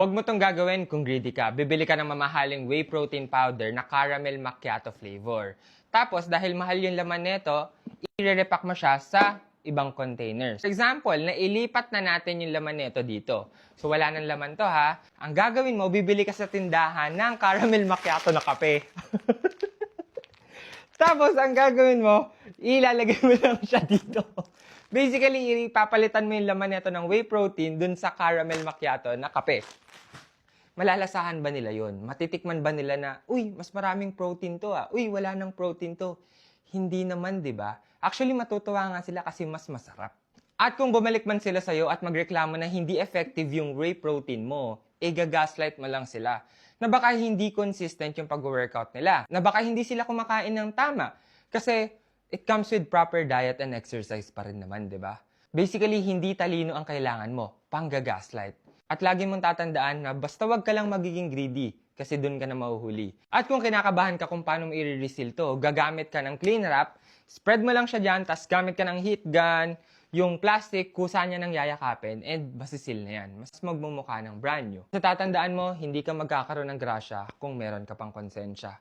Huwag mo tong gagawin kung greedy ka. Bibili ka ng mamahaling whey protein powder na caramel macchiato flavor. Tapos, dahil mahal yung laman nito, i-repack mo siya sa ibang containers. For example, nailipat na natin yung laman nito dito. So, wala nang laman to ha. Ang gagawin mo, bibili ka sa tindahan ng caramel macchiato na kape. Tapos, ang gagawin mo, ilalagay mo lang siya dito. Basically, ipapalitan mo yung laman nito ng whey protein dun sa caramel macchiato na kape. Malalasahan ba nila yon? Matitikman ba nila na, uy, mas maraming protein to ah. Uy, wala nang protein to. Hindi naman, di ba? Actually, matutuwa nga sila kasi mas masarap. At kung bumalik man sila sa'yo at magreklamo na hindi effective yung whey protein mo, gagaslight mo lang sila. Na baka hindi consistent yung pag-workout nila. Na baka hindi sila kumakain ng tama. Kasi it comes with proper diet and exercise pa rin naman, di ba? Basically, hindi talino ang kailangan mo, panggagaslight. At lagi mong tatandaan na basta wag ka lang magiging greedy kasi doon ka na mahuhuli. At kung kinakabahan ka kung paano mo i-reseal to, gagamit ka ng clean wrap, spread mo lang siya dyan, tas gamit ka ng heat gun, yung plastic, kusa niya ng yayakapin, and basisil na yan. Mas magmumukha ng brand new. Sa tatandaan mo, hindi ka magkakaroon ng grasya kung meron ka pang konsensya.